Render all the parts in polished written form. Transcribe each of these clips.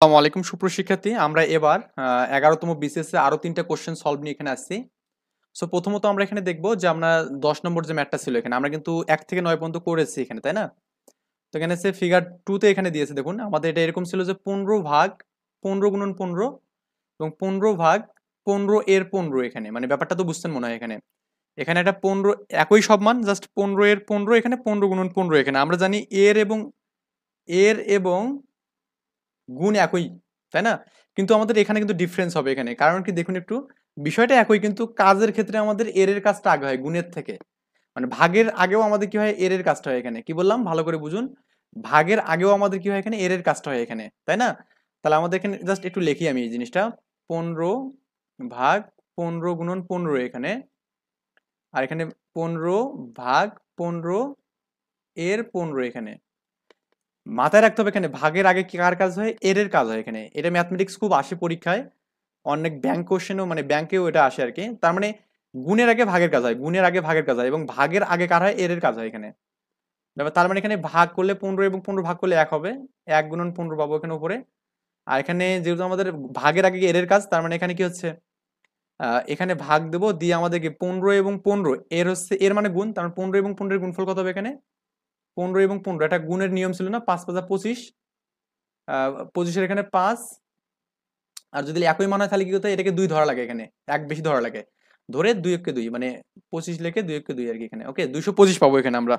আসসালামু আলাইকুম সুপ্রশিক্ষার্থী, আমরা এবার 11তম বিসিএস এর আরো 3টা কোশ্চেন সলভ নিয়ে এখানে আসছি। সো প্রথমত আমরা এখানে দেখব যে আমরা 10 নম্বর যে ম্যাথটা ছিল এখানে আমরা কিন্তু 1 থেকে 9 পর্যন্ত করেছি এখানে, তাই না? তো এখানে সে ফিগার 2 তে এখানে দিয়েছে, দেখুন আমাদের এটা এরকম ছিল যে 15 ভাগ 15 গুণন 15 এবং 15 ভাগ 15 এর 15 এখানে, মানে ব্যাপারটা তো বুঝছেন মনে হয় এখানে। এখানে একটা 15 একই সব মান, জাস্ট 15 এর 15 এখানে, 15 গুণন 15 এখানে। আমরা জানি এর এবং গুণ একই, তাই না? কিন্তু আমাদের এখানে কিন্তু ডিফারেন্স হবে এখানে, কারণ কি দেখুন একটু, বিষয়টা একই কিন্তু কাজের ক্ষেত্রে আমাদের এর কাজটা আগে হয় গুণের থেকে। মানে ভাগের আগেও আমাদের কি হয়, এর কাজটা হয় এখানে। কি বললাম ভালো করে বুঝুন, ভাগের আগেও আমাদের কি হয় এখানে, এর কাজটা হয় এখানে, তাই না? তাহলে আমাদের এখানে জাস্ট একটু লিখি আমি এই জিনিসটা, 15 ভাগ 15 গুণন 15 এখানে, আর এখানে 15 ভাগ 15 এর 15 এখানে। মাথায় রাখতে হবে এখানে ভাগের আগে কার কাজ হয়, এর কাজ হয় এখানে। এটা ম্যাথমেটিক্স খুব আসে পরীক্ষায়, অনেক ব্যাংক কোশ্চেনও, মানে ব্যাংকেও এটা আসে আর কি। তার মানে গুণের আগে ভাগের কাজ হয়, গুণের আগে ভাগের কাজ হয়, এবং ভাগের আগে কার হয়, এর কাজ হয় এখানে। ব্যাপার তার মানে এখানে ভাগ করলে 15 এবং 15 ভাগ করলে 1 হবে, 1 গুণন 15 পাবো এখানে উপরে। আর এখানে যেহেতু আমাদের ভাগের আগে এর কাজ, তার মানে এখানে কি হচ্ছে, এখানে ভাগ দেবো, দিয়ে আমাদেরকে 15 এবং 15 এর হচ্ছে এর মানে গুণ, তার মানে 15 এবং 15 এর গুণফল কত হবে এখানে, 15 এবং 15, এটা গুণের নিয়ম ছিল না, 5 5 25, 25-এর এখানে 5। আর যদি একই মান হয় তাহলে কি হতো, এটাকে 2 ধরা লাগে এখানে, এক বেশি ধরা লাগে, ধরে 2 একে 2, মানে 25 লিখে 2 একে 2 আর কি এখানে। ওকে, 225 পাবো এখানে আমরা।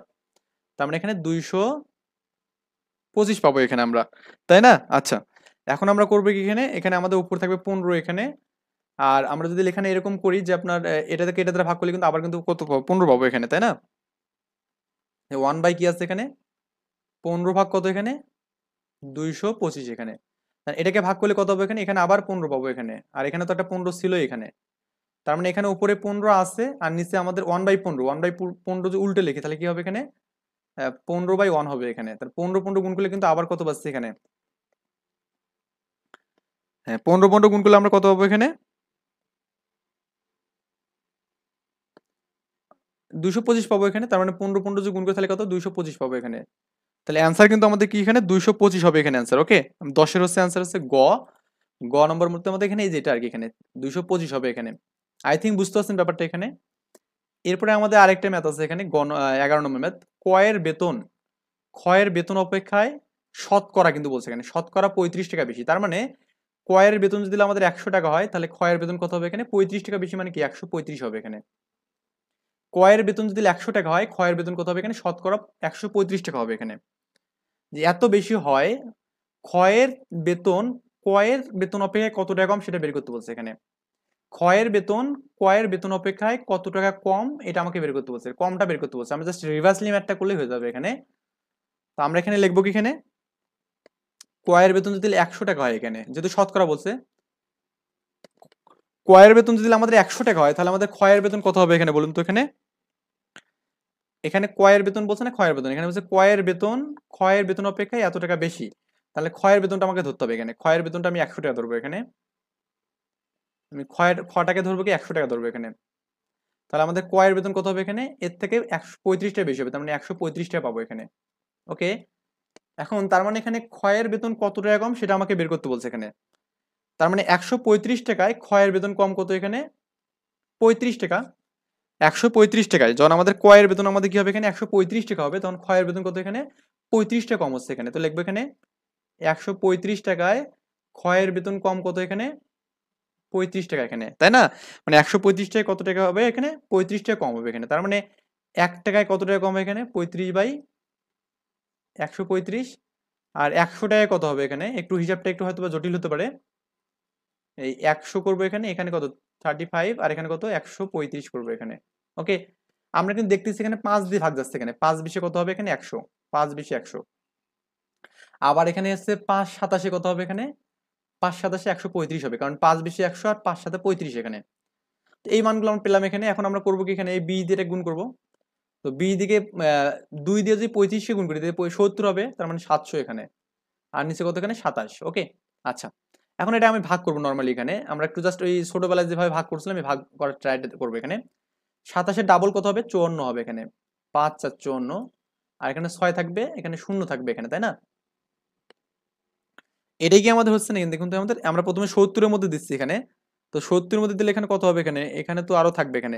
তার মানে এখানে 225 পাবো এখানে আমরা, তাই না? আচ্ছা, এখন আমরা করবো কি, এখানে এখানে আমাদের উপর থাকবে 15 এখানে। আর আমরা যদি এখানে এরকম করি যে আপনার এটা থেকে এটা দ্বারা ভাগ করলে কিন্তু আবার কিন্তু কত পাবো, 15 পাবো এখানে, তাই না? 1 বাই কি আছে এখানে, 15 ভাগ কত এখানে, 225 এখানে। আর এটাকে ভাগ করলে কত হবে এখানে, এখানে আবার 15 পাবো এখানে, আর এখানে তো একটা 15 ছিল এখানে। তার মানে এখানে উপরে 15 আছে আর নিচে আমাদের 1/15, 1/15 যদি উল্টে লিখি তাহলে কি হবে এখানে, 15/1 হবে এখানে। তার 15 15 গুণ করলে কিন্তু আবার কত পাচ্ছি এখানে, হ্যাঁ 15 15 গুণ করলে আমরা কত পাবো এখানে, 225 পাবো এখানে। তার মানে 15 15 যদি গুণ করে তাহলে কত, 225 পাবো এখানে। তাহলে অ্যান্সার কিন্তু আমাদের কি এখানে 225 হবে এখানে অ্যান্সার। ওকে, 10-এর হচ্ছে অ্যান্সার হচ্ছে গ, গ নম্বর মধ্যে আমাদের এখানে এই যেটা আর কি, এখানে 225 হবে এখানে। আই থিঙ্ক বুঝতে পারছেন ব্যাপারটা এখানে। এরপরে আমাদের আরেকটা ম্যাথ আছে এখানে, 11 নম্বর ম্যাথ, কয়ের বেতন, ক্ষয়ের বেতন অপেক্ষায় শতকরা কিন্তু বলছে এখানে, শতকরা 35 টাকা বেশি। তার মানে কয়ের বেতন যদি আমাদের 100 টাকা হয় তাহলে ক্ষয়ের বেতন কত হবে এখানে, 35 টাকা বেশি, মানে কি 135 হবে এখানে। কয়ের বেতন যদি 100 টাকা হয়, ক্ষয়ের বেতন কত হবে এখানে, শতকরা 135 টাকা হবে এখানে। যে এত বেশি হয়, ক্ষয়ের বেতন কয়ের বেতন অপেক্ষায় কত টাকা কম সেটা বের করতে বলছে এখানে। ক্ষয়ের বেতন কয়ের বেতন অপেক্ষায় কত টাকা কম, এটা আমাকে বের করতে বলছে, কমটা বের করতে বলছে। আমরা জাস্ট রিভার্সলি ম্যাথটা করলেই হয়ে যাবে এখানে। তো আমরা এখানে লিখবো কি, এখানে কয়ের বেতন যদি 100 টাকা হয় এখানে, যেহেতু শতকরা বলছে, কয়ের বেতন যদি আমাদের 100 টাকা হয় তাহলে আমাদের ক্ষয়ের বেতন কত হবে এখানে বলুন তো। এখানে এখানে কয়ের বেতন বলছে না ক্ষয়ের বেতন, এখানে বলছে কয়ের বেতন ক্ষয়ের বেতন অপেক্ষায় এত টাকা বেশি। তাহলে ক্ষয়ের বেতনটা আমাকে ধরতে হবে এখানে, ক্ষয়ের বেতনটা আমি 100 টাকা ধরবো এখানে, আমি ক্ষটাকে ধরবো কি 100 টাকা ধরবো এখানে। তাহলে আমাদের কয়ের বেতন কত হবে এখানে, এর থেকে 135 টাকা বেশি হবে, তার মানে 135 টাকা পাবো এখানে। ওকে, এখন তার মানে এখানে ক্ষয়ের বেতন কত টাকা কম সেটা আমাকে বের করতে বলছে এখানে। তার মানে 135 টাকায় ক্ষয়ের বেতন কম কত এখানে, 35 টাকা। 135 টাকায় যখন আমাদের ক্রয়ের বেতন আমাদের কি হবে এখানে, 135 টাকা হবে, তখন ক্ষয়ের বেতন কত এখানে, 35 টাকা কম হচ্ছে এখানে। তো লিখবো এখানে 135 টাকায় ক্ষয়ের বেতন কম কত এখানে, 35 টাকা এখানে, তাই না? মানে 135 টাকায় কত টাকা হবে এখানে, 35 টাকা কম হবে এখানে। তার মানে 1 টাকায় কত টাকা কম হবে এখানে, 35/135। আর 100 টাকায় কত হবে এখানে, একটু হিসাবটা একটু হয়তো বা জটিল হতে পারে। এই 100 করবো এখানে, এখানে কত 35, আর এখানে কত 135 করবো এখানে। ওকে, আমরা কিন্তু দেখতেছি এখানে 5 দিয়ে ভাগ যাচ্ছে এখানে, 5 20 কত হবে এখানে, 100, 5 20 100। আবার এখানে হচ্ছে 5 27 কত হবে এখানে, 5 27 135 হবে, কারণ 5 20 100 আর 5 7 35 এখানে। তো এই মানগুলো আমরা পেলাম এখানে। এখন আমরা করবো কি, এখানে এই বি দিয়ে গুণ করবো। তো বি দিকে 2 দিয়ে যদি 35 কে গুণ করি তাহলে 70 হবে, তার মানে 700 এখানে। আর নিচে কত এখানে 27। ওকে, আচ্ছা, এখন এটা আমি ভাগ করবো নর্মালি। এখানে আমরা একটু জাস্ট ওই ছোটবেলায় যেভাবে ভাগ করছিলাম আমি ভাগ করার ট্রাই করবো এখানে। 27-এর ডাবল কত হবে, 54 হবে এখানে, 5 4 54। আর এখানে 6 থাকবে, এখানে 0 থাকবে এখানে, তাই না? এটাই কি আমাদের হচ্ছে না? দেখুন তো আমাদের, আমরা প্রথমে 70 এর মধ্যে দিচ্ছি এখানে। তো 70 এর মধ্যে দিলে এখানে কত হবে এখানে? এখানে তো আরো থাকবে এখানে।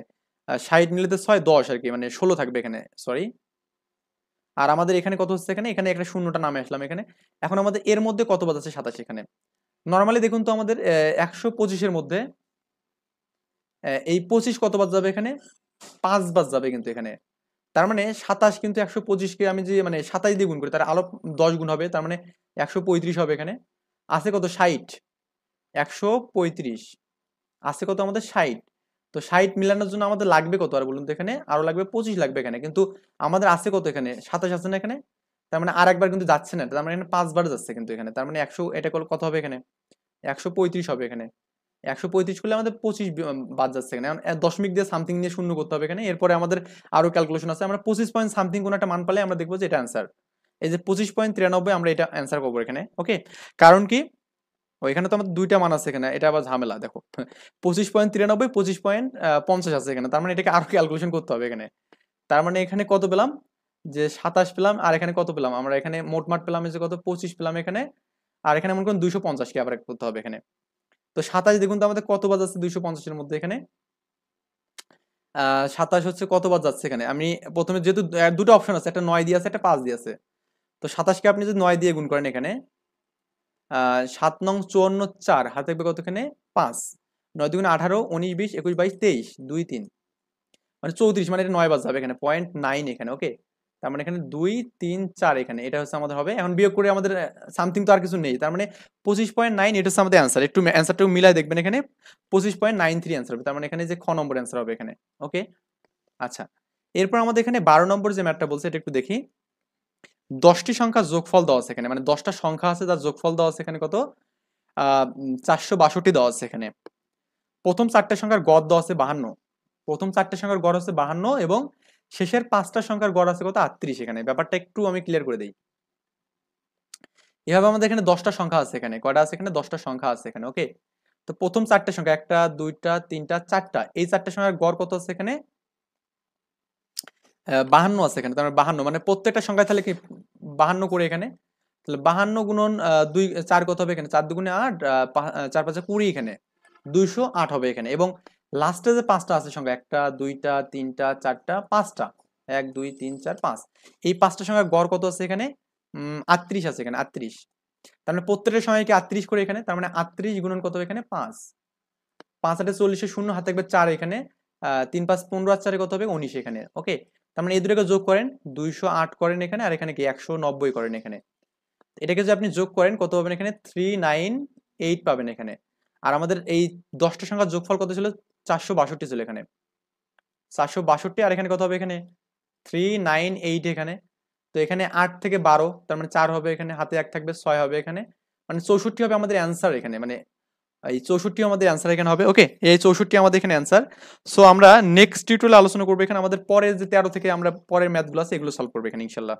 60 নিলে তো 6 10 আরকি, মানে 16 থাকবে এখানে। সরি। আর আমাদের এখানে কত হচ্ছে এখানে? এখানে একটা শূন্যটা নামে আসলাম এখানে। এখন আমাদের এর মধ্যে কত বাজ আছে? 27 এখানে। নরমালি দেখুন তো আমাদের 125 এর মধ্যে এই 25 কত বাজ যাবে এখানে? 5 বাজ যাবে কিন্তু এখানে। তার মানে 27 কিন্তু 125 কে আমি যে মানে 27 দিয়ে গুণ করি, তার আরো 10 গুণ হবে, তার মানে 135 হবে এখানে। আছে কত? 60। 135 আছে কত আমাদের? 60। তো 60 মিলানোর জন্য আমাদের লাগবে কত আর বলুন তো এখানে? আরো লাগবে 25 লাগবে এখানে। কিন্তু আমাদের আছে কত এখানে? 27 আছে না এখানে? তার মানে আর একবার কিন্তু যাচ্ছে না, তার মানে এখানে 5 বার যাচ্ছে কিন্তু এখানে। তার মানে 100, এটা কত হবে এখানে? 135 হবে এখানে। 135 করলে আমাদের 25 বাদ যাচ্ছে এখানে। এখন দশমিক দিয়ে সামথিং দিয়ে শূন্য করতে হবে এখানে। এরপরে আমাদের আরো ক্যালকুলেশন আছে। আমরা 25 পয়েন্ট সামথিং কোন একটা মান পালে আমরা দেখবো যে এটা অ্যান্সার। এই যে 25.93 আমরা এটা অ্যান্সার করবো এখানে। ওকে, কারণ কি ওইখানে তো আমাদের দুইটা মান আছে এখানে, এটা আবার ঝামেলা দেখো। 25.93, 25.50 আছে এখানে, তার মানে এটাকে আরো ক্যালকুলেশন করতে হবে এখানে। তার মানে এখানে কত পেলাম? যে 27 পেলাম, আর এখানে কত পেলাম? আমরা এখানে মোটমাট পেলাম এই যে কত? 25 পেলাম এখানে। আর এখানে মনে করুন 250 কে আবার করতে হবে এখানে। তো 27 দেখুন তো আমাদের কত বাজ আছে 250 এর মধ্যে এখানে? 27 হচ্ছে কত বাজ যাচ্ছে এখানে? আমি প্রথমে যেহেতু দুটো অপশন আছে, একটা 9 দিয়ে আছে, একটা 5 দিয়ে আছে। তো 27 কে আপনি যদি 9 দিয়ে গুণ করেন এখানে, 7 নং 54 4 হাতে থাকবে কত এখানে? 5। 9 দুগুণে 18, 19 20 21 22 23 2 3, মানে 34, মানে এটা 9 বাজ যাবে এখানে, 0.9 এখানে। ওকে, তার মানে এখানে 2 3 4 এখানে, এটা হচ্ছে আমাদের হবে। এখন বিয়োগ করে আমাদের সামথিং তো আর কিছু নেই, তার মানে 25.9 এটা হচ্ছে আমাদের অ্যান্সার। একটু অ্যান্সারটা মিলাই দেখবেন এখানে 25.93 অ্যান্সার হবে, তার মানে এখানে যে খ নম্বর অ্যান্সার হবে এখানে। ওকে, আচ্ছা, এরপর আমাদের এখানে 12 নম্বর যে ম্যাথটা বলছে এটা একটু দেখি। 10টি সংখ্যার যোগফল দেওয়া আছে এখানে, মানে 10টা সংখ্যা আছে যার যোগফল দেওয়া আছে এখানে কত? 462 দেওয়া আছে এখানে। প্রথম 4টে সংখ্যার গড় দেওয়া আছে 52। প্রথম 4টে সংখ্যার গড় হচ্ছে 52 এবং শেষের 5টা সংখ্যার গড় আছে কত? 38 এখানে। ব্যাপারটা একটু আমি ক্লিয়ার করে দিই। এভাবে আমাদের এখানে 10টা সংখ্যা আছে এখানে। কয়টা আছে এখানে? 10টা সংখ্যা আছে এখানে। ওকে, তো প্রথম 4টে সংখ্যা, 1টা 2টা 3টা 4টা, এই 4টে সংখ্যার গড় কত আছে এখানে? 52 আছে এখানে। তার মানে 52, মানে প্রত্যেকটা সংখ্যায় তাহলে কি 52 করে এখানে। তাহলে 52 গুণন 2 4 কত হবে এখানে? 4 দুগুণে 8, 4 5 20 এখানে, 208 হবে এখানে। এবং লাস্টে যে 5টা আছে সংখ্যা, 1টা 2টা 3টা 4টা 5টা, 1 2 3 4 5, এই 5টা সংখ্যার গড় কত আছে এখানে? 38 আছে এখানে, 38। তার মানে প্রত্যেকটা সংখ্যা কি 38 করে এখানে, তার মানে 38 গুণন কত এখানে? 5। 5 8 40 শূন্য, হাতে থাকবে 4 এখানে। 3 5 15 আর 4 কত হবে? 19 এখানে। ওকে, তার মানে এই দুটোকে যোগ করেন, 208 করেন এখানে, আর এখানে কি 190 করেন এখানে। এটাকে যদি আপনি যোগ করেন কত পাবেন এখানে? 398 পাবেন এখানে। আর আমাদের এই 10টা সংখ্যার যোগফল কত ছিল? 462 ছিল এখানে। 462, আর এখানে কত হবে এখানে? 398 এখানে। তো এখানে 8 থেকে 12, তার মানে 4 হবে এখানে, হাতে 1 থাকবে, 6 হবে এখানে, মানে 64 হবে আমাদের অ্যান্সার এখানে। মানে এই 64 আমাদের অ্যান্সার এখানে হবে। ওকে, এই 64 আমাদের এখানে অ্যান্সার। সো আমরা নেক্সট টিউটোরিয়ালে আলোচনা করবো এখানে আমাদের পরের যে 13 থেকে আমরা পরের ম্যাথগুলো আছে এগুলো সলভ করবো এখানে ইনশাল্লাহ।